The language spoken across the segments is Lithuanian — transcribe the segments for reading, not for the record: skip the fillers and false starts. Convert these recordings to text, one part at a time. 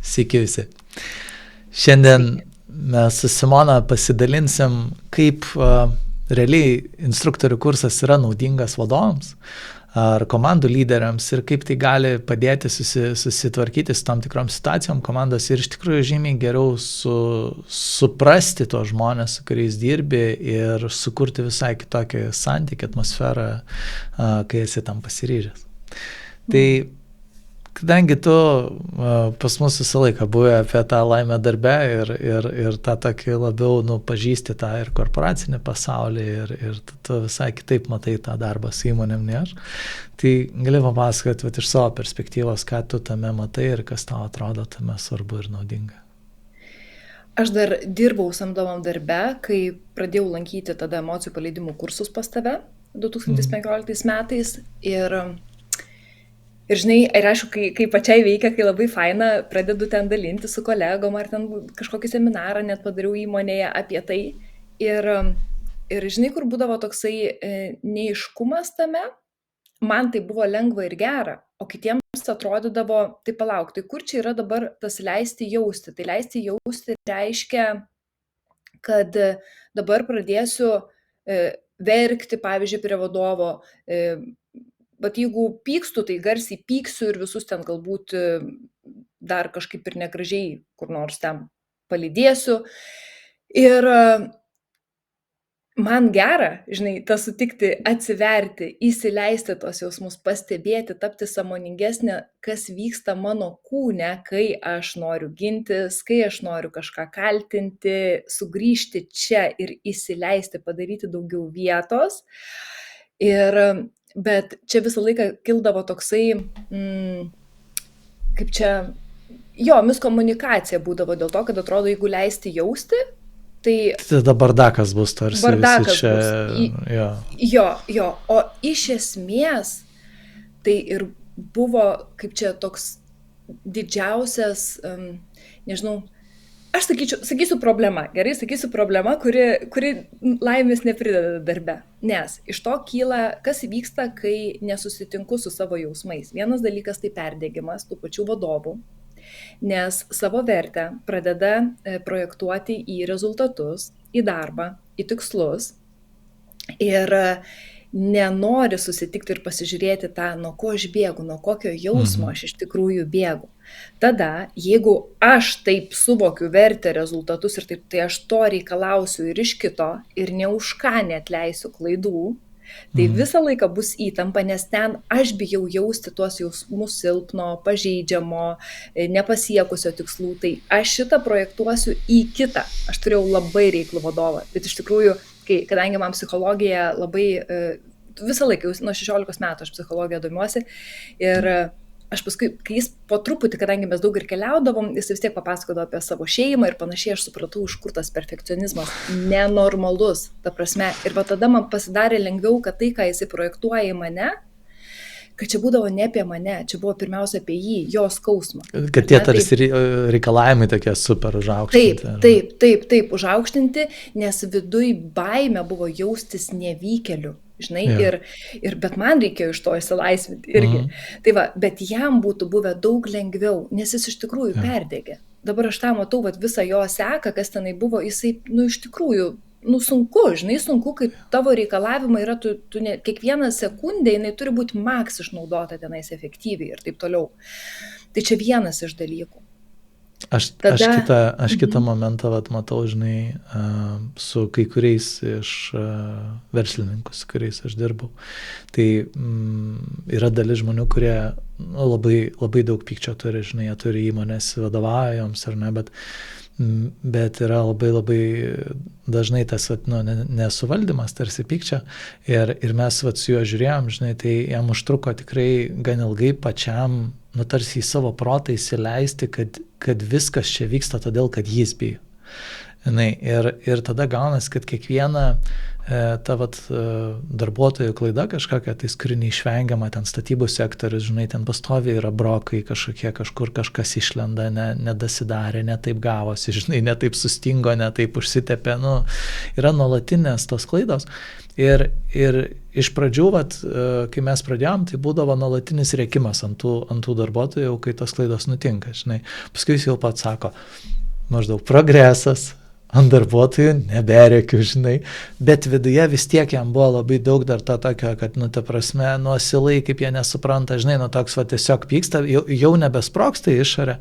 Sveiki visi. Šiandien mes su Simona pasidalinsim, kaip realiai instruktorių kursas yra naudingas vadovams ar komandų lyderiams ir kaip tai gali padėti susitvarkyti su tam tikrom situacijom komandos ir iš tikrųjų žymiai geriau suprasti tos žmonės, su kuriais dirbi ir sukurti visai kitokį santykį, atmosferą, kai esi tam pasiryžęs. Tai kadangi tu pas mus visą laiką buvai apie tą laimę darbe ir tą tokį labiau pažįsti tą ir korporacinį pasaulį ir tu visai kitaip matai tą darbą su įmonėm, ne aš, tai gali papasakoti iš savo perspektyvos, ką tu tame matai ir kas tau atrodo tame svarbu ir naudinga. Aš dar dirbau samdomam darbe, kai pradėjau lankyti tada emocijų paleidimų kursus pas tave 2015 metais ir žinai, ir aišku, kai pačiai veikia, kai labai faina, pradedu ten dalinti su kolegom, ar ten kažkokį seminarą net padariau įmonėje apie tai. Ir žinai, kur būdavo toksai neaiškumas tame, man tai buvo lengva ir gera, o kitiems atrodydavo, tai palauk, tai kur čia yra dabar tas leisti jausti? Tai leisti jausti reiškia, kad dabar pradėsiu verkti, pavyzdžiui, prie vadovo, bet jeigu pykstu, tai garsiai pyksiu ir visus ten galbūt dar kažkaip ir negražiai kur nors ten palydėsiu. Ir man gera, žinai, tas sutikti, atsiverti, įsileisti tos jausmus, pastebėti, tapti sąmoningesnė, kas vyksta mano kūne, kai aš noriu gintis, kai aš noriu kažką kaltinti, sugrįžti čia ir įsileisti, padaryti daugiau vietos. Bet čia visą laiką kildavo toksai, kaip čia, miskomunikacija būdavo dėl to, kad atrodo, jeigu leisti jausti, tai... Tada bardakas bus tarsi. Bardakas čia, bus. Jo. O iš esmės, tai ir buvo, kaip čia toks didžiausias, nežinau, aš sakysiu problema, gerai, sakysiu problema, kuri laimės neprideda darbe. Nes iš to kyla, kas vyksta, kai nesusitinku su savo jausmais. Vienas dalykas tai perdegimas tų pačių vadovų, nes savo vertę pradeda projektuoti į rezultatus, į darbą, į tikslus ir nenori susitikti ir pasižiūrėti tą, nuo ko aš bėgu, nuo kokio jausmo aš iš tikrųjų bėgu. Tada, jeigu aš taip suvokiu vertę rezultatus ir taip, tai aš to reikalausiu ir iš kito ir ne už ką neatleisiu klaidų, tai visą laiką bus įtampa, nes ten aš bijau jausti tuos jausmus silpno, pažeidžiamo, nepasiekusio tikslų, tai aš šitą projektuosiu į kitą. Aš turėjau labai reiklų vadovą, bet iš tikrųjų, kadangi man psichologija labai, visą laiką, nuo 16 metų aš psichologiją domiuosi ir aš paskui, kai jis po truputį, kadangi mes daug ir keliaudavom, jis vis tiek papasakodavo apie savo šeimą ir panašiai, aš supratau, iš kur tas perfekcionizmas nenormalus, ta prasme. Ir va tada man pasidarė lengviau, kad tai, ką jisai projektuoja į mane, kad čia būdavo ne apie mane, čia buvo pirmiausia apie jį, jo skausmą. Kad tie tarsi reikalavimai tokie super užaukštinti. Taip, užaukštinti, nes viduj baimė buvo jaustis nevykėliu, žinai, bet man reikėjo iš to išsilaisvinti irgi. Tai va, bet jam būtų buvę daug lengviau, nes jis iš tikrųjų perdegė. Dabar aš tą matau, visą jo seką, kas tenai buvo, jisai, iš tikrųjų, sunku, kai tavo reikalavimai yra, tu kiekvieną sekundę jinai turi būti maks išnaudota tenais efektyviai ir taip toliau. Tai čia vienas iš dalykų. Aš kitą momentą matau, žinai, su kai kuriais iš verslininkų, su kuriais aš dirbau. Tai yra dalis žmonių, kurie labai, labai daug pykčio turi, žinai, jie turi įmonės, vadovauja joms ar ne, bet yra labai, labai dažnai tas nesuvaldymas tarsi pykčio ir mes su juo žiūrėjom, žinai, tai jam užtruko tikrai gan ilgai pačiam, tarsi į savo protą įsileisti, kad viskas čia vyksta todėl, kad jis bijo. Ir tada gaunas, kad kiekviena ta darbuotojų klaida kažkokia, tai skuri neišvengiama, ten statybų sektorius, žinai, ten pastoviai yra brokai kažkokie, kažkur kažkas išlenda, nedasidarė, ne taip gavosi, žinai, ne taip sustingo, ne taip užsitepė, yra nuolatinės tos klaidos. Ir iš pradžių, kai mes pradėjom, tai būdavo nuolatinis rėkimas ant tų darbuotojų, kai tos klaidos nutinka, žinai. Paskui jis jau pats sako, maždaug progresas, ant darbuotojų neberėkiu, žinai, bet viduje vis tiek jam buvo labai daug dar to tokio, kad, ta prasme, asilai, kaip jie nesupranta, žinai, toks tiesiog pyksta, jau nebesprogsta išorė.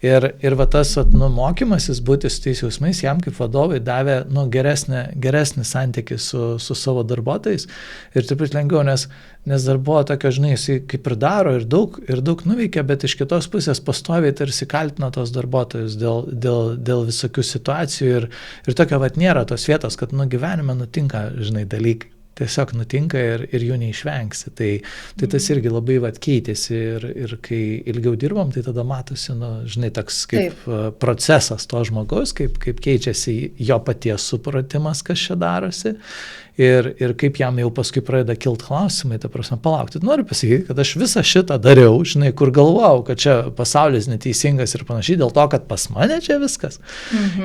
Ir tas mokymasis būti su tais jausmais jam kaip vadovai davė geresnį santykį su savo darbuotojais ir taip pat lengviau, nes dar buvo tokio, žinai, jis kaip ir daro ir daug nuveikia, bet iš kitos pusės pastoviai tarsi kaltina tos darbuotojus dėl visokių situacijų ir tokio nėra tos vietos, kad gyvenime nutinka, žinai, dalykai. Tiesiog nutinka ir jų neišvengsi. Tai tas irgi labai keitėsi ir kai ilgiau dirbom, tai tada matosi, žinai, toks kaip procesas to žmogaus, kaip keičiasi jo paties supratimas, kas čia darosi ir kaip jam jau paskui pradeda kilt klausimai, ta prasme, palaukti. Noriu pasakyti, kad aš visą šitą dariau, žinai, kur galvojau, kad čia pasaulis neteisingas ir panašiai, dėl to, kad pas mane čia viskas.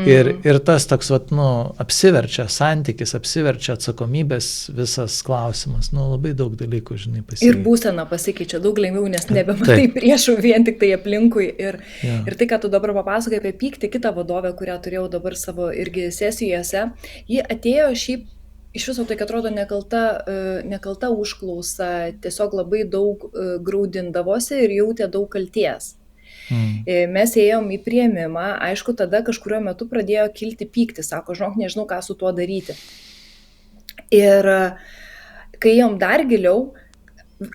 Ir tas toks, apsiverčia santykis, apsiverčia atsakomybės visas klausimas, labai daug dalykų, žinai, pasikeičia. Ir būsena pasikeičia daug lengviau, nes nebematai priešų vien tik tai aplinkui. Ir tai, ką tu dabar papasakai apie pyktį, kitą vadovę, kurią turėjau dabar savo irgi sesijose, ji atėjo šiaip iš viso tai, kad atrodo nekalta užklausa, tiesiog labai daug graudindavosi ir jautė daug kalties. Mes ėjom į priėmimą, aišku, tada kažkurio metu pradėjo kilti pykti, sako, žinok, nežinau, ką su tuo daryti. Ir kai ėjom dar giliau,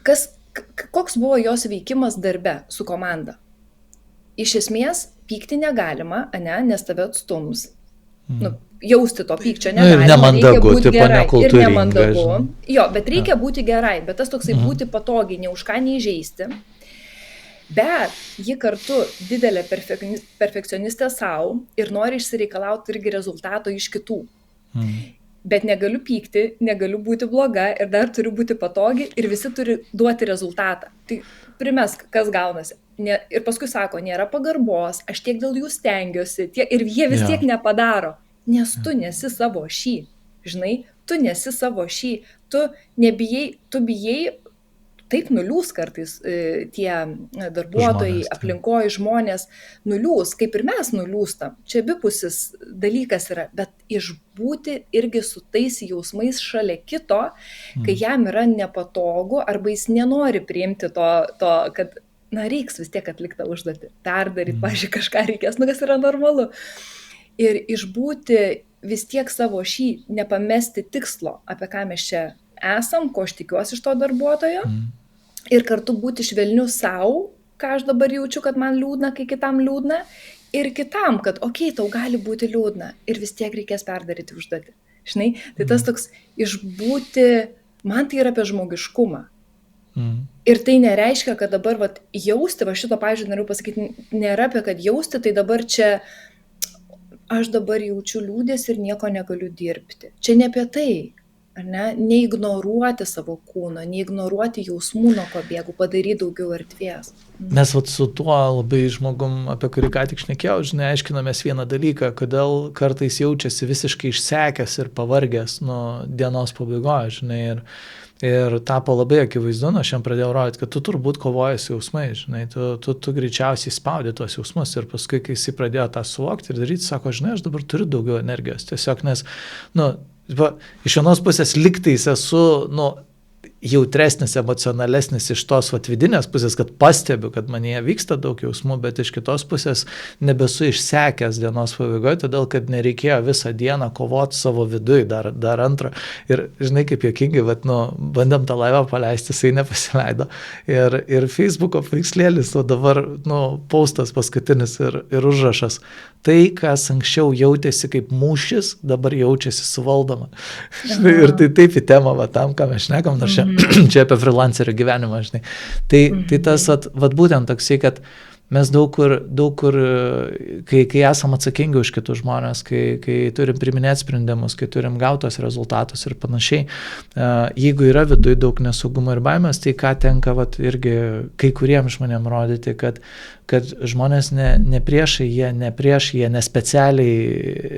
koks buvo jos veikimas darbe su komanda? Iš esmės, pykti negalima, nes tave atstums. Jausti to pykčio negalima. Ir nemandagu, tipo nekultūringa. Ir nemandagu. Jo, bet reikia būti gerai, bet tas toksai būti patogiai, ne už ką neįžeisti. Bet ji kartu didelė perfekcionistė savo ir nori išsireikalauti irgi rezultato iš kitų. Bet negaliu pykti, negaliu būti bloga ir dar turiu būti patogi ir visi turi duoti rezultatą. Tai primesk, kas gaunasi. Ir paskui sako, nėra pagarbos, aš tiek dėl jų stengiuosi ir jie vis tiek nepadaro. Nes tu nesi savo šį, žinai, tu nesi savo šį, tu bijai, taip nuliūs kartais tie darbuotojai, aplinkoje žmonės nuliūs, kaip ir mes nuliūstam. Čia abipusis dalykas yra, bet išbūti irgi su tais jausmais šalia kito, kai jam yra nepatogu arba jis nenori priimti to kad, reiks vis tiek atliktą užduotį, perdaryti, pažiūrėjau, kažką reikės, kas yra normalu. Ir išbūti vis tiek savo šį, nepamesti tikslo, apie ką mes čia esam, ko aš tikiuosi iš to darbuotojo, ir kartu būti švelniu savo, ką aš dabar jaučiu, kad man liūdna, kai kitam liūdna, ir kitam, kad tau gali būti liūdna, ir vis tiek reikės perdaryti užduotį. Žinai, tai tas toks išbūti, man tai yra apie žmogiškumą. Ir tai nereiškia, kad dabar jausti, šito pavyzdžiui noriu pasakyti, nėra apie kad jausti, tai dabar čia aš dabar jaučiu liūdės ir nieko negaliu dirbti. Čia ne apie tai, ar ne? Neignoruoti savo kūno, neignoruoti jausmų, nuo ko bėgu, padaryti daugiau erdvės. Mes su tuo labai žmogum, apie kurį ką tik šnekėjau, žinai, aiškinamės vieną dalyką, kodėl kartais jaučiasi visiškai išsekęs ir pavargęs nuo dienos pabaigos, žinai, ir tapo labai akivaizdu, aš jam pradėjau rodyti, kad tu turbūt kovoji su jausmais, žinai, tu greičiausiai spaudi tuos jausmus ir paskui, kai jis pradėjo tą suvokti ir daryti, sako, žinai, aš dabar turiu daugiau energijos, tiesiog, nes, iš vienos pusės lygtais esu, jautresnis, emocionalesnis iš tos vidinės pusės, kad pastebiu, kad manyje vyksta daug jausmų, bet iš kitos pusės nebesu išsekęs dienos pabaigoje, todėl kad nereikėjo visą dieną kovoti savo vidui dar antrą. Ir žinai, kaip juokingai, bandėm tą laivą paleisti, jisai nepasileido. Ir Facebooko paveikslėlis, o dabar postas paskutinis ir užrašas. Tai, kas anksčiau jautėsi kaip mūšis, dabar jaučiasi suvaldoma. Ir tai taip į temą, tam, ką mes šnekam, nors čia apie freelancerio gyvenimą, žinai. Tai tas, būtent toksai, kad mes daug kur kai esam atsakingi už kitus žmonės, kai turim priminėti sprendimus, kai turim gautos rezultatus ir panašiai, jeigu yra viduje daug nesaugumo ir baimės, tai ką tenka irgi kai kuriems žmonėms rodyti, kad žmonės ne priešai, jie nespecialiai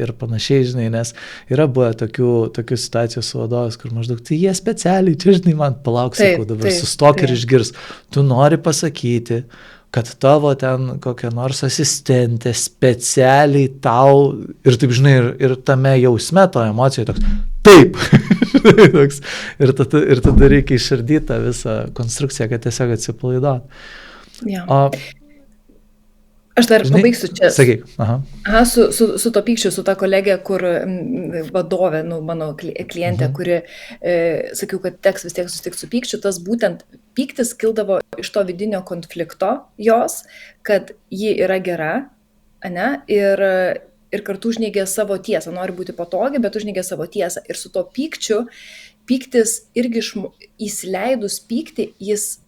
ir panašiai, žinai, nes yra buvę tokių situacijų su vadovas, kur maždaug, tai jie specialiai, čia, žinai, man palauk, sakau, dabar sustok ir išgirs, tu nori pasakyti, kad tavo ten kokia nors asistentė specialiai tau ir taip, žinai, ir tame jausme, to emocijoje toks, taip, toks, ir tada reikia išardyti tą visą konstrukciją, kad tiesiog atsipalaiduot. Ja. Aš dar pabaigsiu čia. Sakyk. Su to pykčiu, su ta kolegė, kur vadovė, mano klientė, kuri, sakiau, kad teks vis tiek susitikti su pykčiu, tas būtent pyktis kildavo iš to vidinio konflikto jos, kad ji yra gera, ane, ir kartu užneigė savo tiesą, nori būti patogi, bet užneigė savo tiesą. Ir su to pykčiu, pyktis irgi įsileidus pykti, jis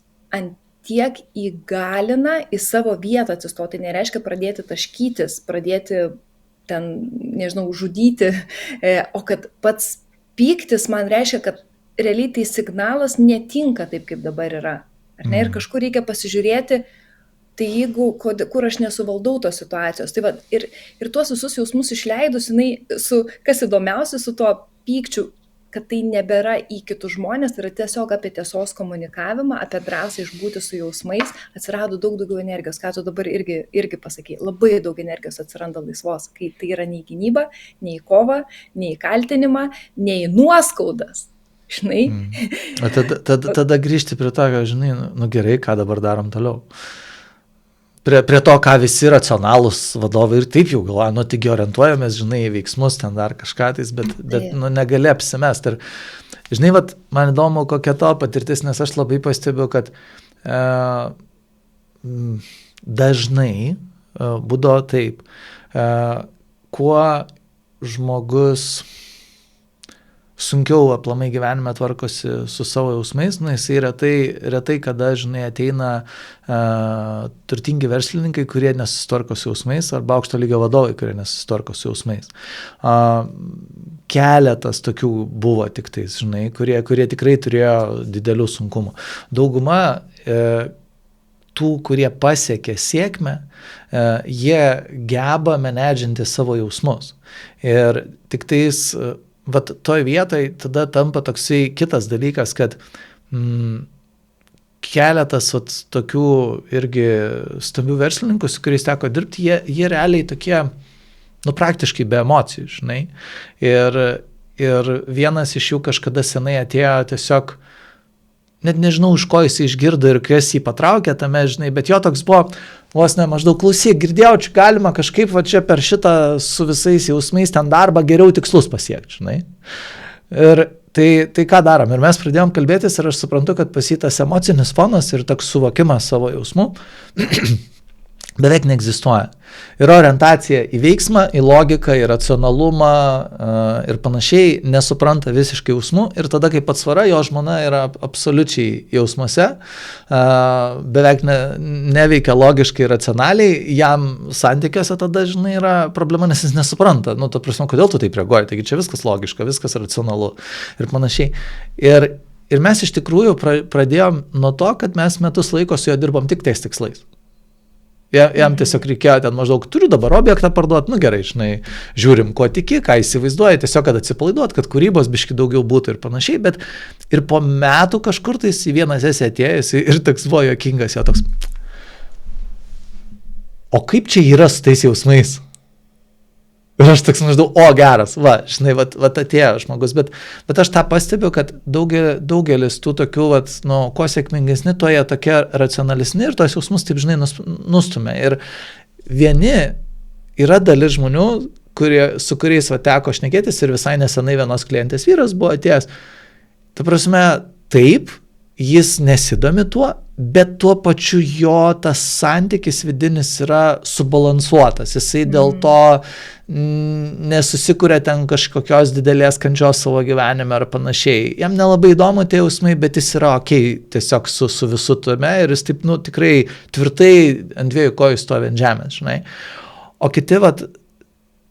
tiek įgalina į savo vietą atsistoti, nereiškia pradėti taškytis, pradėti ten, nežinau, žudyti, o kad pats pyktis man reiškia, kad realiai tai signalas netinka taip, kaip dabar yra. Ar ne? Ir kažkur reikia pasižiūrėti, tai jeigu, kur aš nesuvaldau tos situacijos. Tai va, ir tuos visus jausmus išleidus, kas įdomiausia su tuo pykčiu, kad tai nebėra į kitus žmonės, tai yra tiesiog apie tiesos komunikavimą, apie drąsą išbūti su jausmais, atsirado daug daugiau energijos, ką tu dabar irgi pasakei, labai daug energijos atsiranda laisvos, kai tai yra nei gynyba, nei kova, nei kaltinimą, nei nuoskaudas, žinai. Tada grįžti prie to, žinai, gerai, ką dabar darom toliau. Prie to, ką visi racionalūs vadovai ir taip jau galvoja, taigi orientuojamės, žinai, į veiksmus, ten dar kažką tais, bet negali apsimest. Ir, žinai, man įdomu, kokia to patirtis, nes aš labai pastebiu, kad dažnai būdavo taip, kuo žmogus sunkiau aplamai gyvenime tvarkosi su savo jausmais, jisai retai kada, žinai, ateina turtingi verslininkai, kurie nesusitvarko su jausmais, arba aukšto lygio vadovai, kurie nesusitvarko su jausmais. Keletas tokių buvo tik tais, žinai, kurie tikrai turėjo didelių sunkumų. Dauguma tų, kurie pasiekė sėkmę, jie geba menedžinti savo jausmus. Ir tik tais toj vietoj tada tampa toksai kitas dalykas, kad keletas tokių irgi stambių verslininkų, su kuriais teko dirbti, jie realiai tokie, praktiškai be emocijų, žinai. Ir vienas iš jų kažkada senai atėjo tiesiog, net nežinau, iš ko jis išgirdo ir kas jį patraukė tame, žinai, bet jo toks buvo, vos ne maždaug klausyk, girdėjau, čia galima kažkaip čia per šitą su visais jausmais ten darbą geriau tikslus pasiekti, žinai. Ir tai ką darom? Ir mes pradėjom kalbėtis ir aš suprantu, kad pas jį tas emocinis fonas ir toks suvokimas savo jausmų beveik neegzistuoja. Yra orientacija į veiksmą, į logiką, į racionalumą ir panašiai, nesupranta visiškai jausmų ir tada kaip atsvara jo žmona yra absoliučiai jausmuose, beveik neveikia logiškai ir racionaliai, jam santykiuose tada, žinai, yra problema, nes jis nesupranta, ta prasme, kodėl tu taip reaguoji, taigi čia viskas logiška, viskas racionalu ir panašiai. Ir mes iš tikrųjų pradėjom nuo to, kad mes metus laiko su juo dirbom tik tais tikslais. Jam tiesiog reikėjo ten maždaug, turiu dabar objektą parduoti, gerai, žinai, žiūrim, ko tiki, ką įsivaizduoji, tiesiog, kad atsipalaiduot, kad kūrybos biški daugiau būtų ir panašiai, bet ir po metų kažkur tais į vieną sesiją atėjęs ir toks buvo juokingas, jo toks, o kaip čia yra su tais jausmais? Ir aš toks maždaug, geras, žinai, atėjo žmogus, bet aš tą pastebiu, kad daugelis tų tokių, kuo sėkmingesni, to jie tokie racionalesni ir tos jausmus, taip, žinai, nustumia. Ir vieni yra dalis žmonių, su kuriais teko šnekėtis ir visai nesenai vienos klientės vyras buvo atėjęs. Ta prasme, taip, jis nesidomi tuo, bet tuo pačiu jo tas santykis vidinis yra subalansuotas. Jisai dėl to nesusikuria ten kažkokios didelės kančios savo gyvenime ar panašiai. Jam nelabai įdomu tie jausmai, bet jis yra tiesiog su visu tame ir jis taip, tikrai tvirtai ant dviejų kojų stovi ant žemės, žinai. O kiti,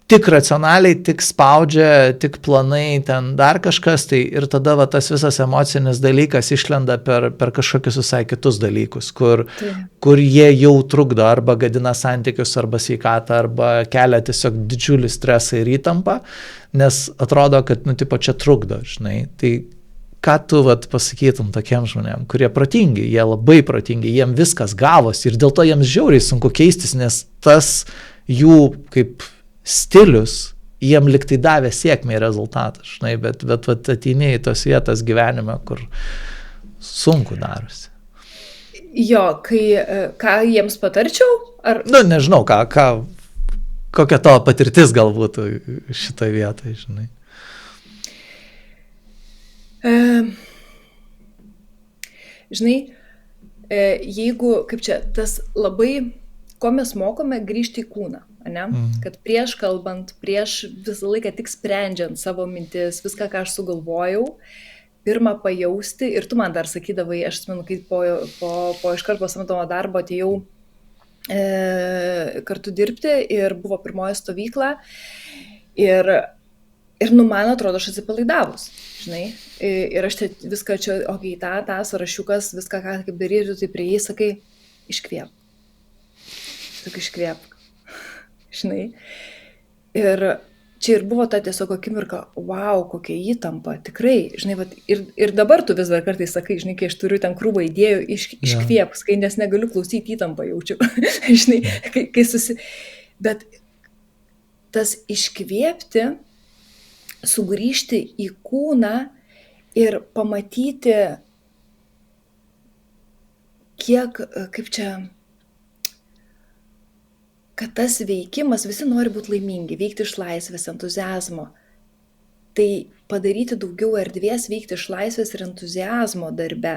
tik racionaliai, tik spaudžia, tik planai, ten dar kažkas, tai ir tada tas visas emocinis dalykas išlenda per kažkokius visai kitus dalykus, kur jie jau trukdo arba gadina santykius, arba sveikatą, arba kelia tiesiog didžiulį stresą ir įtampą, nes atrodo, kad, čia trukdo, žinai. Tai ką tu pasakytum tokiem žmonėm, kurie protingi, jie labai protingi, jiem viskas gavosi ir dėl to jiems žiauriai sunku keistis, nes tas jų kaip stilius jiem liktai davė sėkmę ir rezultatą, žinai, bet ateini į tos vietas gyvenime, kur sunku darosi. Jo, ką jiems patarčiau? Ar... Nežinau, kokia tavo patirtis galbūt šitoje vietoje, žinai. Žinai, jeigu, kaip čia, tas labai, ko mes mokome, grįžti į kūną. Ne? Kad prieš kalbant, prieš visą laiką tik sprendžiant savo mintis, viską, ką aš sugalvojau, pirmą pajausti, ir tu man dar sakydavai, aš atsimenu, kai po iškart po samdomo darbo atėjau kartu dirbti ir buvo pirmoji stovykla ir man atrodo, aš atsipalaidavus, žinai, ir aš viską čia, tą sąrašiukas, viską, ką kaip daryti, tai prie jį sakai, iškvėp. Žinai. Ir čia ir buvo ta tiesiog akimirka, wow, kokia įtampa, tikrai, žinai, ir dabar tu vis dar kartais sakai, žinai, kai aš turiu ten krūvą idėjų, iškvėp, nes negaliu klausyti, įtampą jaučiu, žinai, bet tas iškvėpti, sugrįžti į kūną ir pamatyti, kiek, kaip čia, kad tas veikimas, visi nori būti laimingi, veikti iš laisvės, entuziazmo. Tai padaryti daugiau erdvės veikti iš laisvės ir entuziazmo darbe,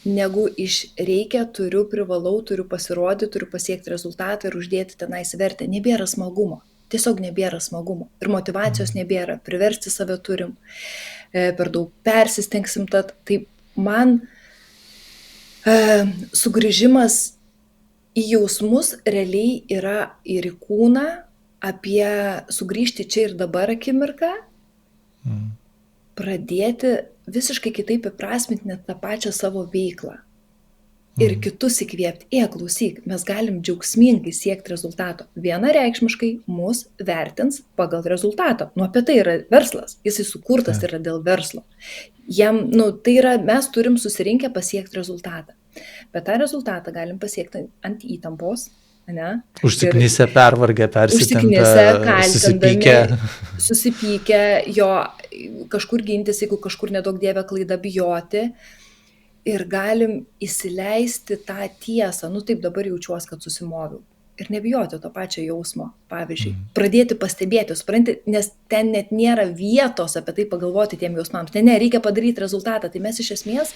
negu iš reikia, turiu, privalau, turiu pasirodyti, turiu pasiekti rezultatą ir uždėti tenais vertę. Nebėra smagumo, tiesiog nebėra smagumo. Ir motyvacijos nebėra, priversti save turim, per daug persistengsim, tai man sugrįžimas į jausmus realiai yra ir į kūną, apie sugrįžti čia ir dabar akimirką, pradėti visiškai kitaip įprasminti net tą pačią savo veiklą. Ir kitus įkvėpti, klausyk, mes galim džiaugsmingai siekti rezultato. Vienareikšmiškai mus vertins pagal rezultatą. Apie tai yra verslas, jisai sukurtas yra dėl verslo. Jam, tai yra, mes turim susirinkę pasiekti rezultatą. Bet tą rezultatą galim pasiekti ant įtampos, ne? Užsiknisę, pervargę, persitempę, susipykę, jo kažkur gintis, jeigu kažkur nedaug dievė klaida bijoti. Ir galim įsileisti tą tiesą, taip dabar jaučiuosi, kad susimoviau. Ir nebijoti to pačio jausmo, pavyzdžiui. Pradėti pastebėti, supranti, nes ten net nėra vietos apie tai pagalvoti tiem jausmams. Reikia padaryti rezultatą. Tai mes iš esmės,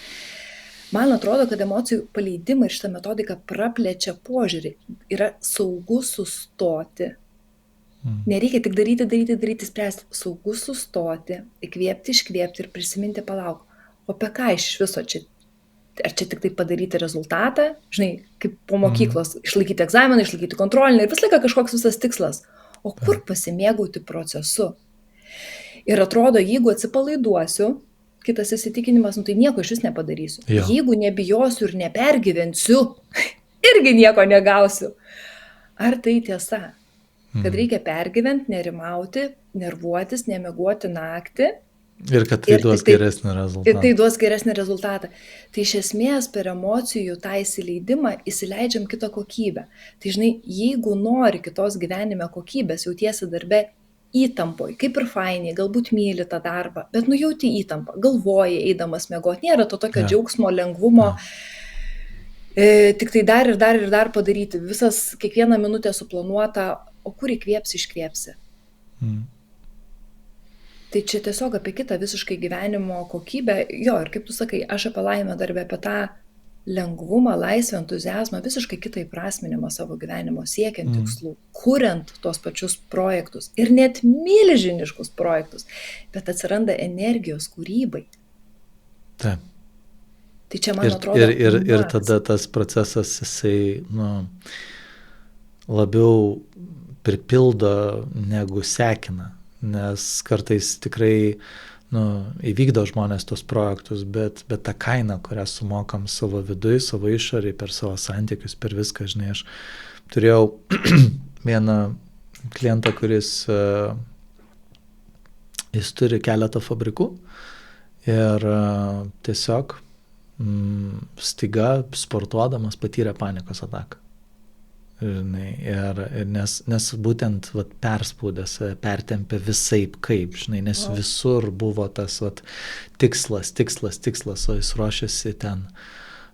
man atrodo, kad emocijų paleidimai ir šitą metodiką praplečia požiūrį. Yra saugu sustoti. Nereikia tik daryti, spręsti. Saugu sustoti, įkvėpti, iškvėpti ir prisiminti, palauk. O apie ką iš viso čia? Ar čia tik tai padaryti rezultatą? Žinai, kaip po mokyklos, išlaikyti egzaminą, išlaikyti kontrolinį ir vis laiką kažkoks visas tikslas. O kur pasimėgauti procesu? Ir atrodo, jeigu atsipalaiduosiu, kitas įsitikinimas, tai nieko iš vis nepadarysiu. Jo. Jeigu nebijosiu ir nepergyvensiu, irgi nieko negausiu. Ar tai tiesa? Kad reikia pergyventi, nerimauti, nervuotis, nemiegoti naktį. Ir kad tai duos geresnį rezultatą. Ir tai duos geresnį rezultatą. Tai iš esmės per emocijų tą įsileidimą įsileidžiam kitą kokybę. Tai žinai, jeigu nori kitos gyvenime kokybės, jautiesi darbe įtampoj, kaip ir fainiai, galbūt myli tą darbą, bet jauti įtampą, galvoji eidamas miegoti, nėra to tokio džiaugsmo, lengvumo, tik tai dar ir dar padaryti, visas kiekvieną minutę suplanuota, o kur įkvėpsi, iškvėpsi. Tai čia tiesiog apie kitą visiškai gyvenimo kokybę, jo, ir kaip tu sakai, aš apie laimę darbę, apie tą lengvumą, laisvę, entuziazmą, visiškai kitą įprasminimą savo gyvenimo, siekiant tikslų, kuriant tuos pačius projektus ir net milžiniškus projektus, bet atsiranda energijos kūrybai. Taip. Tai čia, man atrodo, ir tada tas procesas, jisai, labiau pripildo negu sekina, nes kartais tikrai, įvykdo žmonės tos projektus, bet ta kaina, kurią sumokam savo vidui, savo išoriai, per savo santykius, per viską, žinai, aš turėjau vieną klientą, kuris, jis turi keletą fabrikų ir tiesiog staiga sportuodamas patyrė panikos ataką. Žinai, nes būtent perspaudęs, pertempė visaip kaip, žinai, nes visur buvo tas tikslas, o jis ruošiasi ten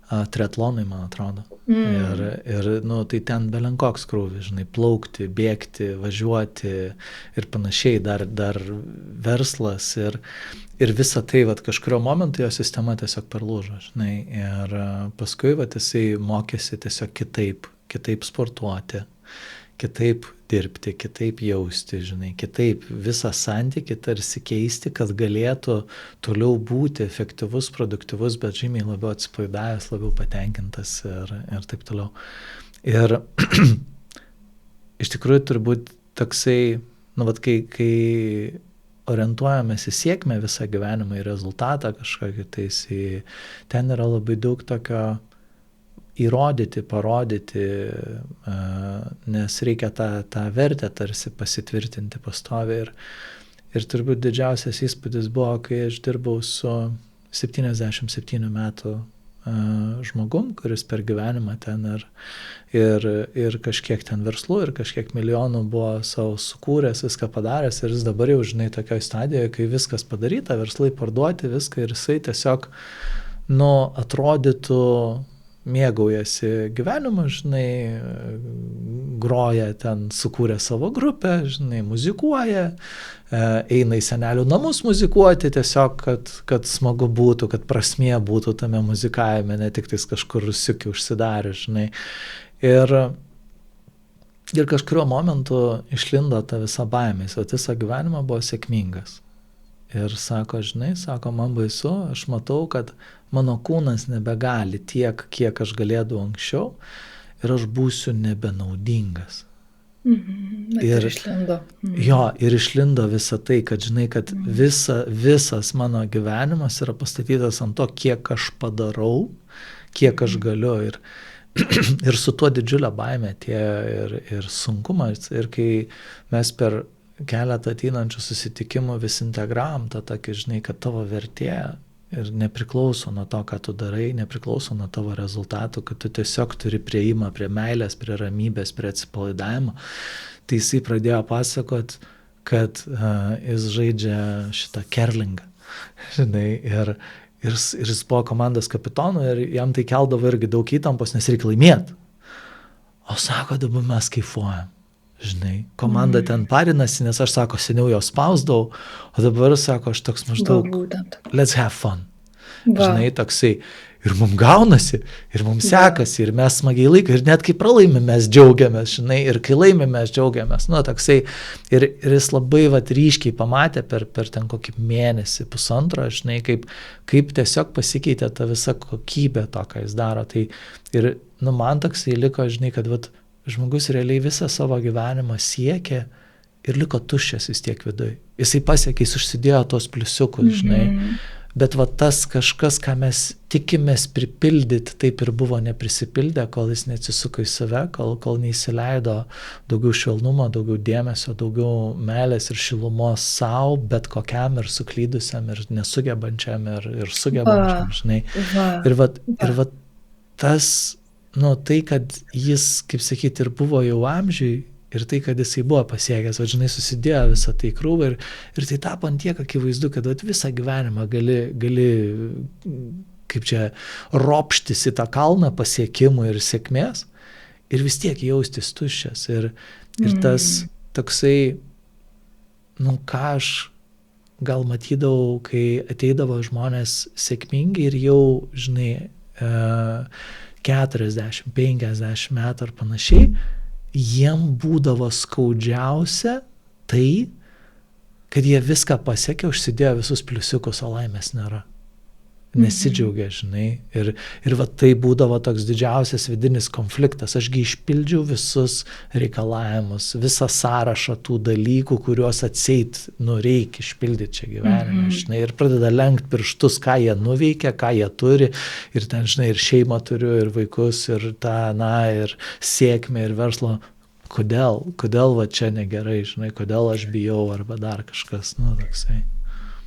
triatlonui, man atrodo. Ir tai ten belenkoks krūvis, žinai, plaukti, bėgti, važiuoti ir panašiai, dar verslas ir visa tai, kažkurio momentu jo sistema tiesiog perlūžo, žinai, ir paskui, jisai mokėsi tiesiog kitaip sportuoti, kitaip dirbti, kitaip jausti, žinai, kitaip visą santykį tarsi keisti, kad galėtų toliau būti efektyvus, produktyvus, bet žymiai labiau atsipalaidavęs, labiau patenkintas ir taip toliau. Ir iš tikrųjų turbūt toksai, kai orientuojamės į sėkmę visą gyvenimą, į rezultatą kažkokį, tai ten yra labai daug tokio įrodyti, parodyti, nes reikia tą vertę tarsi pasitvirtinti pastoviai. Ir turbūt didžiausias įspūdis buvo, kai aš dirbau su 77 metų žmogum, kuris per gyvenimą ten ir kažkiek ten verslų, ir kažkiek milijonų buvo savo sukūręs, viską padaręs, ir jis dabar jau, žinai, tokioj stadijoje, kai viskas padaryta, verslai parduoti, viską, ir jisai tiesiog, atrodytų mėgaujasi gyvenimu, žinai, groja ten, sukūrė savo grupę, žinai, muzikuoja, eina į senelių namus muzikuoti, tiesiog, kad smagu būtų, kad prasmė būtų tame muzikavime, ne tik tais kažkur rusiukiai užsidarė, žinai. Ir kažkurio momentu išlindo ta visa baimė, o visą gyvenimą buvo sėkmingas. Ir sako, žinai, man baisu, aš matau, kad mano kūnas nebegali tiek, kiek aš galėdavau anksčiau, ir aš būsiu nebenaudingas. Ir išlindo. Jo, ir išlindo visa tai, kad, žinai, kad visas mano gyvenimas yra pastatytas ant to, kiek aš padarau, kiek aš galiu. Ir su tuo didžiulė baimė ir sunkumas. Ir kai mes per keletą ateinančių susitikimų vis integravom tą tokį, žinai, kad tavo vertė ir nepriklauso nuo to, ką tu darai, nepriklauso nuo tavo rezultatų, kad tu tiesiog turi prieimą prie meilės, prie ramybės, prie atsipalaidavimo. Tai jisai pradėjo pasakot, kad jis žaidžia šitą kerlingą, žinai, ir jis buvo komandos kapitonu, ir jam tai keldavo irgi daug įtampos, nes reikia laimėti. O sako, dabar mes kaifuojam. Žinai, komanda ten parinasi, nes aš, sako, seniau jo spausdavau, o dabar, sako, aš toks maždaug, let's have fun. Žinai, toksai, ir mums gaunasi, ir mums sekasi, ir mes smagiai laiką, ir net kai pralaimime, mes džiaugiamės, žinai, ir kai laimime, mes džiaugiamės. Toksai, ir jis labai ryškiai pamatė per ten kokį mėnesį, pusantro, žinai, kaip tiesiog pasikeitė ta visa kokybė to, ką jis daro. Tai, ir, man toksai liko, žinai, kad, žmogus realiai visą savo gyvenimą siekė ir liko tuščias vis tiek vidui. Jisai pasiekė, jis užsidėjo tos pliusiukus, žinai. Bet tas kažkas, ką mes tikimės pripildyti, taip ir buvo neprisipildę, kol jis neatsisuko į save, kol neįsileido daugiau švelnumo, daugiau dėmesio, daugiau meilės ir šilumos savo, bet kokiam ir suklydusiam, ir nesugebančiam, ir sugebančiam, žinai. Ir tas, tai, kad jis, kaip sakyti, ir buvo jau amžiui, ir tai, kad jisai buvo pasiekęs, žinai, susidėjo visą tai krūvą, ir tai tapo ant tiek akivaizdu, kad visą gyvenimą gali, kaip čia, ropštis į tą kalną pasiekimų ir sėkmės, ir vis tiek jaustis tuščias. Ir tas toksai, ką aš gal matydavau, kai ateidavo žmonės sėkmingi ir jau, žinai, 40, 50 metų ar panašiai, jiem būdavo skaudžiausia tai, kad jie viską pasiekė, užsidėjo visus pliusiukus, o laimės nėra. Nesidžiaugia, žinai. Ir va tai būdavo toks didžiausias vidinis konfliktas. Ašgi išpildžiau visus reikalavimus, visą sąrašą tų dalykų, kuriuos atseit, reikia išpildyti čia gyvenime, žinai. Ir pradeda lenkt pirštus, ką jie nuveikia, ką jie turi. Ir ten, žinai, ir šeimą turiu, ir vaikus, ir ir sėkmę, ir verslo. Kodėl va čia negerai, žinai, kodėl aš bijau arba dar kažkas, toksai.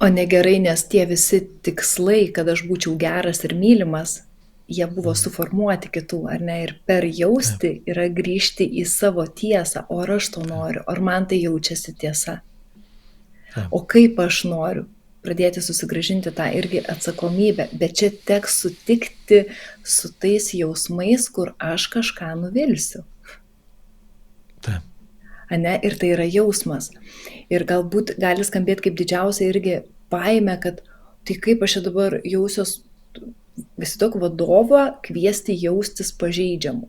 O negerai, nes tie visi tikslai, kad aš būčiau geras ir mylimas, jie buvo suformuoti kitų, ar ne? Ir per jausti yra grįžti į savo tiesą, o ar aš to noriu, ar man tai jaučiasi tiesa. O kaip aš noriu pradėti susigrąžinti tą irgi atsakomybę, bet čia teks sutikti su tais jausmais, kur aš kažką nuvilsiu. Taip. Ane? Ir tai yra jausmas. Ir galbūt gali skambėti kaip didžiausia irgi baimė, kad tai kaip aš čia dabar jausiuos visi tokį vadovą kviesti jaustis pažeidžiamų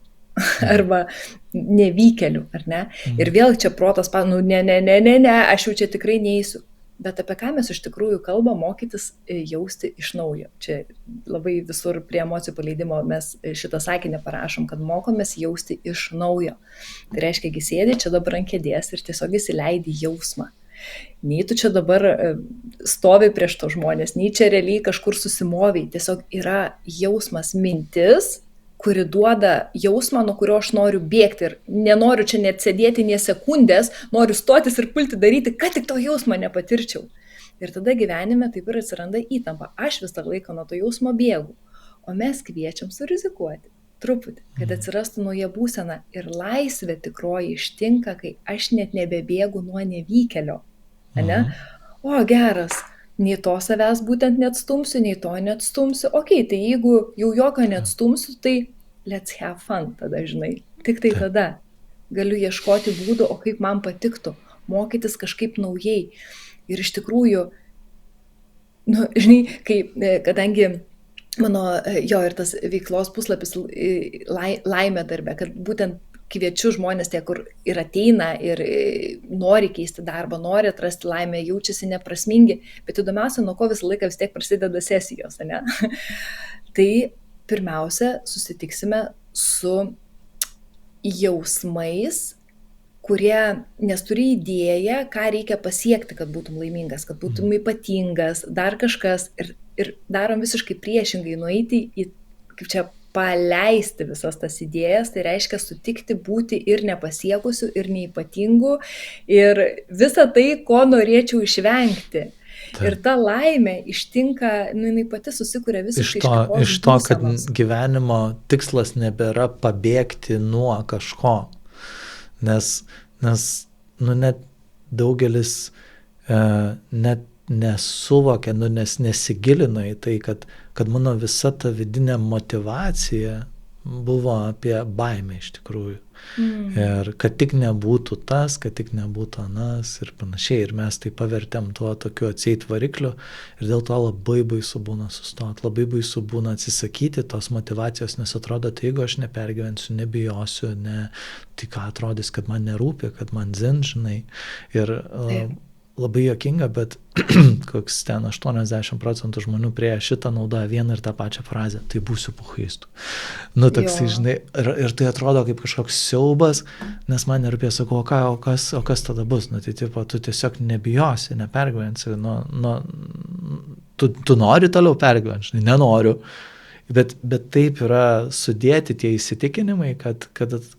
arba nevykėlių, ar ne? Ir vėl čia protas, ne, aš jau čia tikrai neįsiu. Bet apie ką mes iš tikrųjų kalbam, mokytis jausti iš naujo. Čia labai visur prie emocijų paleidimo mes šitą sakinį parašom, kad mokomės jausti iš naujo. Tai reiškia, sėdi čia dabar ant kėdės ir tiesiog įsileidi jausmą. Nei tu čia dabar stovi prieš to žmonės, nei čia realiai kažkur susimoviai. Tiesiog yra jausmas, mintis, kuri duoda jausmą, nuo kurio aš noriu bėgti ir nenoriu čia net sėdėti nė sekundės, noriu stotis ir pulti daryti, kad tik to jausmą nepatirčiau. Ir tada gyvenime taip ir atsiranda įtampa. Aš visą laiką nuo to jausmo bėgu, o mes kviečiam surizikuoti truputį, kad atsirastų nauja būsena ir laisvė tikroji ištinka, kai aš net nebebėgu nuo nevykėlio. Ane? O, geras. Nei to savęs būtent neatstumsiu, nei to neatstumsiu. Tai jeigu jau jokio neatstumsiu, tai let's have fun tada, žinai. Tik tai tada galiu ieškoti būdų, o kaip man patiktų, mokytis kažkaip naujai. Ir iš tikrųjų, žinai, kadangi mano, ir tas veiklos puslapis laimė darbe, kad būtent kviečiu žmonės tie, kur ir ateina ir nori keisti darbą, nori atrasti laimę, jaučiasi neprasmingi, bet įdomiausia, nuo ko visą laiką vis tiek prasideda sesijos, ne? Tai pirmiausia, susitiksime su jausmais, kurie, nes turi idėją, ką reikia pasiekti, kad būtum laimingas, kad būtum ypatingas, dar kažkas, ir darom visiškai priešingai, nueiti į, kaip čia, paleisti visas tas idėjas, tai reiškia sutikti būti ir nepasiekusių, ir neįpatingų, ir visą tai, ko norėčiau išvengti. Taip. Ir ta laimė ištinka, jinai pati susikuria visiškai iš to, kad gyvenimo tikslas nebėra pabėgti nuo kažko. Nes net daugelis net nesuvokia, nes nesigilino į tai, kad mano visa ta vidinė motyvacija buvo apie baimę iš tikrųjų. Ir kad tik nebūtų tas, kad tik nebūtų anas ir panašiai. Ir mes tai pavertėm tuo tokiu atseit varikliu ir dėl to labai baisu būna sustoti, labai baisu būna atsisakyti tos motyvacijos, nes atrodo, tai jeigu aš nepergyvensiu, nebijosiu, tai ką atrodys, kad man nerūpi, kad man zin, žinai. Ir labai juokinga, bet koks ten 80% žmonių prie šitą naudoja vieną ir tą pačią frazę, tai būsiu puchaistu. Toksai, žinai, ir tai atrodo kaip kažkoks siaubas, nes man nerūpėjo, sakau, o kas tada bus? Tai tipo, tu tiesiog nebijosi, nepergyvensi, tu nori toliau pergyventi, žinai, nenoriu. Bet taip yra sudėti tie įsitikinimai, kad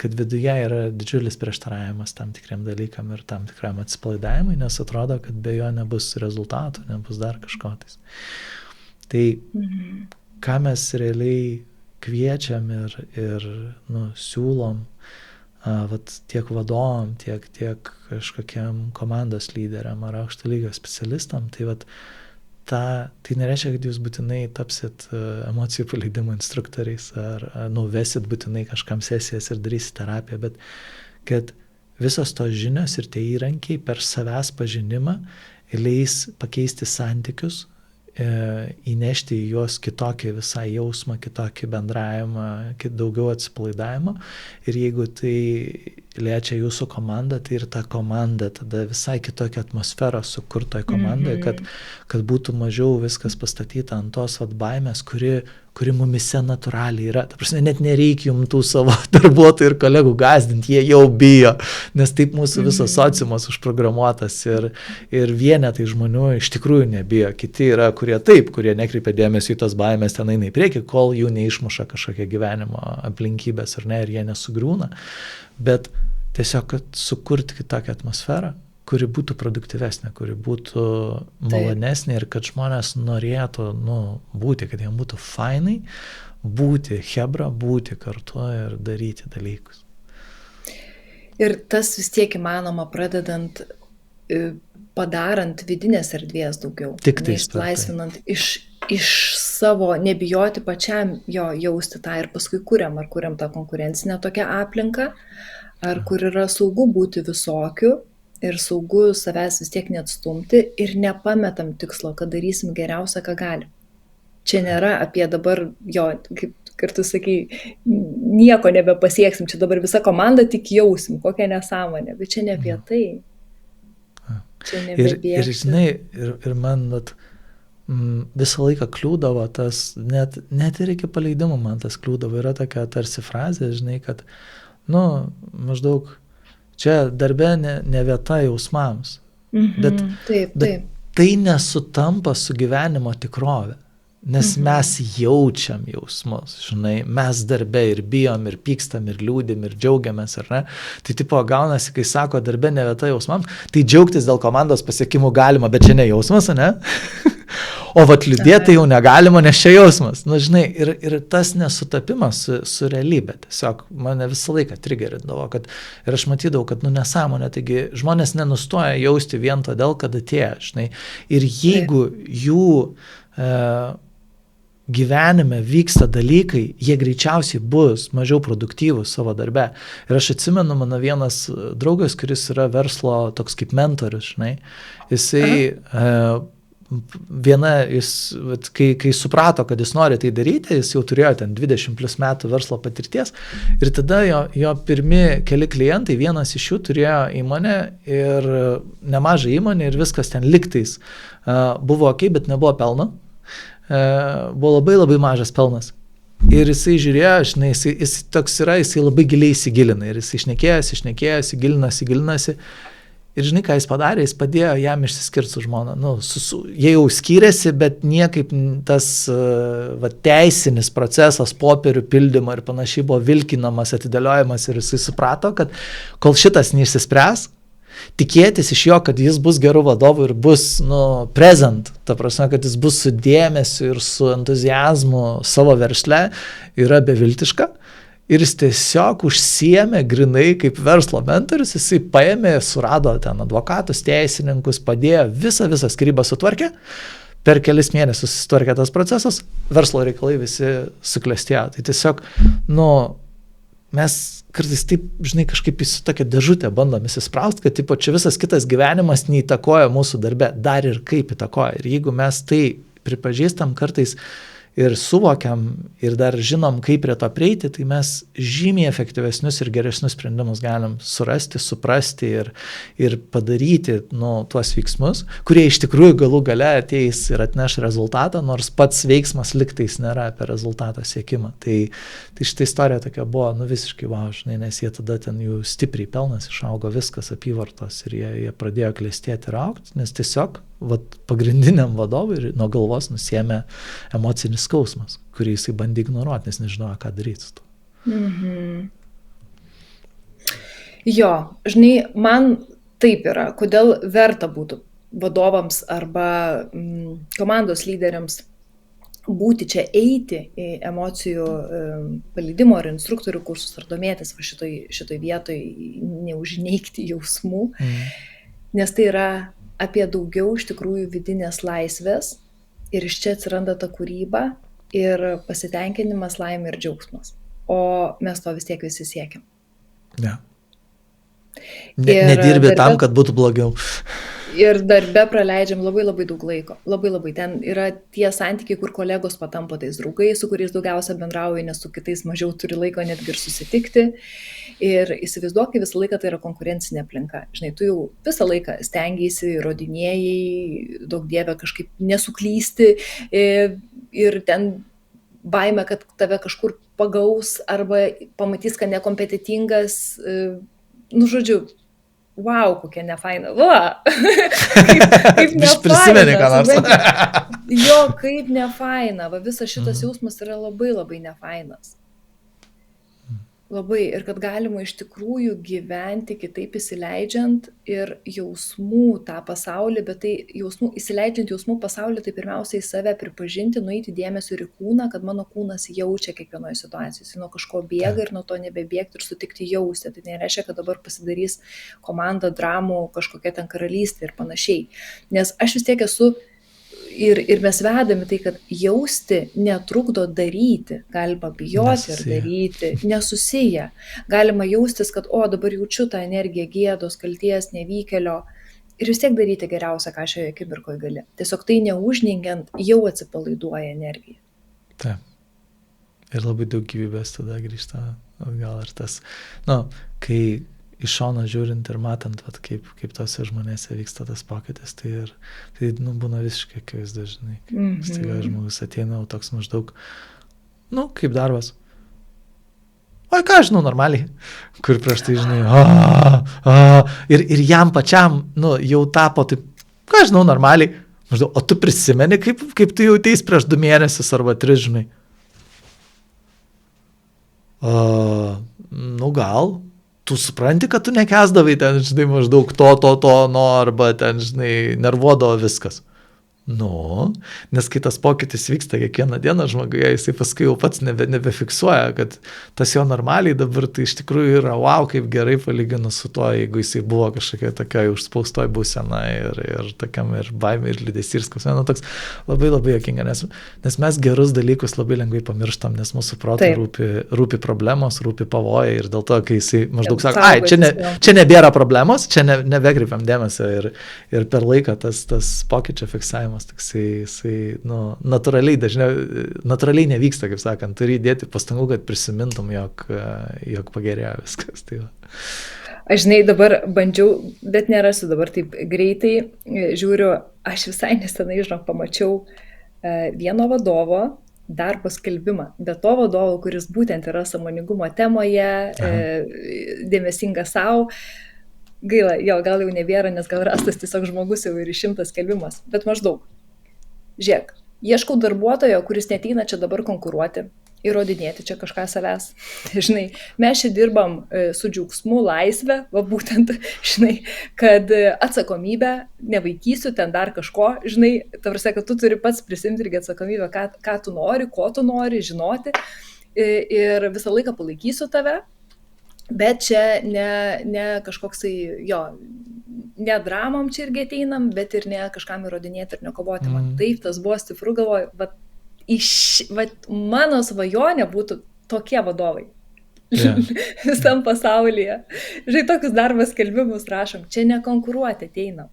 viduje yra didžiulis prieštaravimas tam tikriam dalykam ir tam tikram atsipalaidavimui, nes atrodo, kad be jo nebus rezultatų, nebus dar kažko tais. Tai ką mes realiai kviečiam ir siūlom tiek vadovam, tiek kažkokiam komandos lyderiam ar aukšto lygio specialistam, tai nereiškia, kad jūs būtinai tapsit emocijų paleidimo instruktoriais ar vesit būtinai kažkam sesijas ir darysit terapiją, bet kad visos tos žinios ir tie įrankiai per savęs pažinimą leis pakeisti santykius įnešti į juos kitokį visai jausmą, kitokį bendravimą, daugiau atsipalaidavimo. Ir jeigu tai liečia jūsų komandą, tai ir ta komanda tada visai kitokią atmosferą sukurtoj komandai, kad būtų mažiau viskas pastatyta ant tos baimės, kuri mumise natūraliai yra. Ta prasme, net nereikia jums tų savo darbuotojų ir kolegų gąsdinti, jie jau bijo, nes taip mūsų visas sociumas užprogramuotas ir vienetai žmonių iš tikrųjų nebijo. Kiti yra, kurie nekreipia dėmesį į tas baimės, ten eina į priekį, kol jų neišmuša kažkokie gyvenimo aplinkybės ar ne, ir jie nesugriūna. Bet tiesiog, kad sukurti kitokią atmosferą, kuri būtų produktyvesnė, kuri būtų malonesnė ir kad žmonės norėtų būti, kad jiems būtų fainai, būti chebra, būti kartu ir daryti dalykus. Ir tas vis tiek įmanoma pradedant padarant vidinės erdvės daugiau. Tik tai. Išlaisvinant iš savo, nebijoti pačiam jo jausti tą ir paskui kuriam tą konkurencinę tokią aplinką, ar kur yra saugu būti visokiu ir saugu savęs vis tiek neatstumti ir nepametam tikslo, kad darysim geriausia, ką galim. Čia nėra apie dabar, kaip kartu sakai, nieko nebepasieksim, čia dabar visa komanda tik jausim, kokią nesąmonę, bet čia ne apie tai. Čia nebebėgti. Ir žinai, ir man visą laiką kliūdavo tas, net ir iki paleidimo man tas kliūdavo, yra tokia tarsi frazė, žinai, kad maždaug čia darbe ne vieta jausmams, bet tai nesutampa su gyvenimo tikrove, nes mes jaučiam jausmus, žinai, mes darbe ir bijom, ir pykstam, ir liūdim, ir džiaugiamės, ar ne? Tai tipo gaunasi, kai sako darbe ne vieta jausmams, tai džiaugtis dėl komandos pasiekimų galima, bet čia ne jausmas, ne? O liūdėti jau negalima, nes čia jausmas. Žinai, ir tas nesutapimas su realybė. Tiesiog mane visą laiką trigerindavo, ir aš matydavau, kad nesąmonė, taigi žmonės nenustoja jausti vien todėl, kad atėjo, žinai. Ir jeigu jų gyvenime vyksta dalykai, jie greičiausiai bus mažiau produktyvūs savo darbe. Ir aš atsimenu, mano vienas draugas, kuris yra verslo toks kaip mentorius, žinai, jisai kai suprato, kad jis nori tai daryti, jis jau turėjo ten 20 plus metų verslo patirties ir tada jo pirmi keli klientai, vienas iš jų turėjo įmonę ir nemažą įmonę ir viskas ten lygtais buvo ok, bet nebuvo pelno, buvo labai labai mažas pelnas. Ir jisai žiūrėjo, žinai, jis toks yra, jisai labai giliai įsigilina ir jisai šnekėjosi, gilinasi. Ir žinai, ką jis padarė, jis padėjo jam išsiskirti su žmona. Jie jau skyrėsi, bet niekaip tas teisinis procesas, popierių pildymo ir panašiai buvo vilkinamas, atidėliojimas ir jisai suprato, kad kol šitas neišsispręs, tikėtis iš jo, kad jis bus gerų vadovų ir bus present, ta prasme, kad jis bus su dėmesiu ir su entuziazmu savo versle, yra beviltiška. Ir jis tiesiog užsiėmė grinai kaip verslo mentorius, jisai paėmė, surado ten advokatus, teisininkus, padėjo, visą skyrybą sutvarkė, per kelis mėnesius susitvarkė tas procesas, verslo reikalai visi suklestėjo. Tai tiesiog, mes kartais taip, žinai, kažkaip į tokią dėžutę bandom įsisprausti, kad čia visas kitas gyvenimas neįtakoja mūsų darbe, dar ir kaip įtakoja. Ir jeigu mes tai pripažįstam kartais, ir suvokiam ir dar žinom, kaip prie to prieiti, tai mes žymiai efektyvesnius ir geresnius sprendimus galim surasti, suprasti ir padaryti tuos veiksmus, kurie iš tikrųjų galų gale ateis ir atneš rezultatą, nors pats veiksmas lygtais nėra apie rezultato siekimą. Tai šitą istoriją tokia buvo visiškai žinai, nes jie tada ten jų stipriai pelnas išaugo viskas apyvartos ir jie pradėjo klestėti ir augti, nes tiesiog pagrindiniam vadovui nuo galvos nusiėmė emocinis skausmas, kurį jisai bandė ignoruoti, nes nežinojo, ką daryti su to. Jo, žinai, man taip yra, kodėl verta būtų vadovams arba komandos lyderiams būti čia, eiti į emocijų paleidimo ar instruktorių kursus ar domėtis šitoj vietoj, neužneigti jausmų, nes tai yra apie daugiau iš tikrųjų vidinės laisvės ir iš čia atsiranda ta kūryba ir pasitenkinimas, laimė ir džiaugsmas. O mes to vis tiek visi siekiam. Ne. Nedirbi tam, kad būtų blogiau. Ir darbe praleidžiam labai daug laiko. Labai. Ten yra tie santykiai, kur kolegos patampo tais draugais, su kuriais daugiausia bendrauja, nes su kitais mažiau turi laiko netgi ir susitikti. Ir įsivaizduok, visą laiką tai yra konkurencinė aplinka. Žinai, tu jau visą laiką stengiasi, įrodinėjai, daug dievė kažkaip nesuklysti ir ten baime, kad tave kažkur pagaus arba pamatys, kad nekompetitingas. Nu, žodžiu, wow, kokia nefaina. Va! kaip nefaina. Prisimeni, ką nors. Jo, kaip nefaina. Va, visas šitas jausmas yra labai nefainas. Labai. Ir kad galima iš tikrųjų gyventi kitaip įsileidžiant ir jausmų tą pasaulį, bet tai įsileidžiant jausmų pasaulį, tai pirmiausiai save pripažinti, nueiti dėmesio ir į kūną, kad mano kūnas jaučia kiekvienoje situacijoje. Jis nuo kažko bėga ir nuo to nebebėgti ir sutikti jausti. Tai nereiškia, kad dabar pasidarys komanda dramų, kažkokia ten karalystė ir panašiai. Nes aš vis tiek esu ir mes vedami tai, kad jausti netrukdo daryti. Galima bijoti ir daryti. Nesusiję. Galima jaustis, kad dabar jaučiu tą energiją gėdos, kalties, nevykėlio. Ir vis tiek daryti geriausia, ką šioje akimirkoje gali. Tiesiog tai neužningiant jau atsipalaiduoja energija. Taip. Ir labai daug gyvybės tada grįžta atgal. Ir tas, kai iš šono žiūrint ir matant, kaip tose žmonėse vyksta tas pokytis, tai būna visiškai akivaizdu, žinai. Staiga žmogus ateina toks maždaug, kaip darbas. Oi, ką žinau, normaliai. Kur prieš tai, žinai, ir jam pačiam, jau tapo taip, ką žinau, normaliai. Maždaug, o tu prisimeni, kaip tu jauteis prieš 2 mėnesius arba 3, žinai. Gal. Tu supranti, kad tu nekęsdavai ten, žinai, maždaug to, arba ten, žinai, nervuodavo viskas. Nes kai tas pokytis vyksta kiekvieną dieną žmoguje, jisai paskui jau pats nebefiksuoja, kad tas jo normaliai dabar tai iš tikrųjų yra wow, kaip gerai palyginus su tuo, jeigu jisai buvo kažkokia tokia užspaustoj būsena ir tokiam ir baimė, ir liūdesys, ir skausmė, toks labai jokinga, nes mes gerus dalykus labai lengvai pamirštam, nes mūsų protui rūpi problemos, rūpi pavojai ir dėl to, kai jisai maždaug sako, čia nebėra problemos, čia nebekreipiam dėmesio ir per laiką tas pokyčio fiksavimas toksai, natūraliai nevyksta, kaip sakant, turi įdėti pastangų, kad prisimintum, jog pagerėjo viskas. Tai va. Aš, žinai, dabar bandžiau, bet nerasiu dabar taip greitai, žiūriu, aš visai nesenai, pamačiau vieno vadovo darbo skelbimą, bet to vadovo, kuris būtent yra sąmoningumo temoje, dėmesingas savo. Gaila, gal jau nebėra, nes gal rastas tiesiog žmogus jau ir išimtas skelbimas. Bet maždaug, žiūrėk, ieškau darbuotojo, kuris neteina čia dabar konkuruoti, įrodinėti čia kažką savęs. Žinai, mes čia dirbam su džiaugsmu, laisvė, būtent, žinai, kad atsakomybę, nevaikysiu ten dar kažko, žinai, tavrasi, kad tu turi pats prisimti irgi atsakomybę, ką tu nori, ko tu nori, žinoti ir visą laiką palaikysiu tave. Bet čia ne kažkoksai, ne dramom čia irgi ateinam, bet ir ne kažkam įrodinėti ir nekovoti. Man taip tas buvo stipru, galvoju, mano svajonė būtų tokie vadovai visam pasaulyje. Žinai, tokius darbo skelbimus rašom, čia nekonkuruoti ateinam.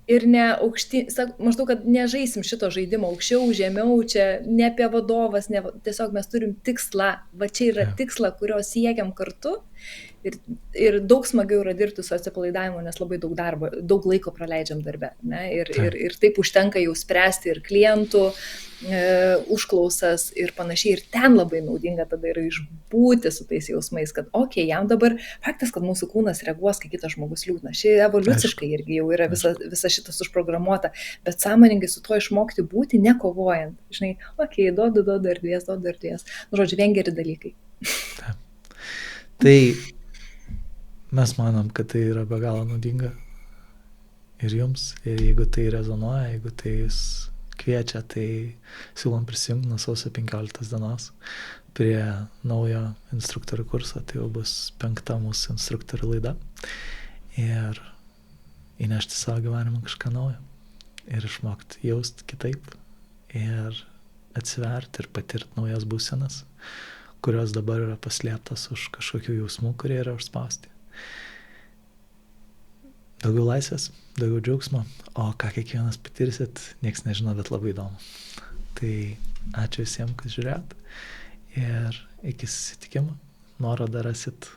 Ir ne aukšti, maždaug, kad nežaisim šito žaidimo aukščiau, žemiau, čia ne apie vadovas, tiesiog mes turim tikslą, čia yra tiksla, kurio siekiam kartu ir daug smagiau yra dirbti su atsipalaidavimu, nes labai daug laiko praleidžiam darbe, ne? Ir taip užtenka jau spręsti ir klientų užklausas ir panašiai, ir ten labai naudinga tada yra išbūti su tais jausmais, kad jam dabar faktas, kad mūsų kūnas reaguos, kai kitas žmogus liūdna. Ši evoliuciškai irgi jau yra visa šitas užprogramuota, bet sąmoningai su tuo išmokti būti, nekovojant. Žinai, duodu erdvės. Žodžiu, vien geri dalykai. Tai mes manom, kad tai yra be galo naudinga ir jums, ir jeigu tai rezonuoja, jeigu tai jūs kviečia, tai siūlom prisijungti nuo sausio 15 dienos prie naujo instruktorių kurso, tai jau bus 5 mūsų instruktorių laida ir įnešti savo gyvenimą kažką naujo ir išmokti jausti kitaip ir atsiverti ir patirti naujas būsenas, kurios dabar yra paslėptas už kažkokių jausmų, kurie yra užspausti. daugiau laisvės, daugiau džiaugsmo, o ką kiekvienas patirsit, nieks nežino, bet labai įdomu. Tai ačiū visiems, kas žiūrėt ir iki susitikimo. Nuorodą rasit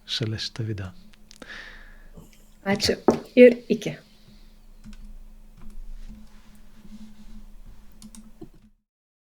šalia šitą video. Ačiū ir iki.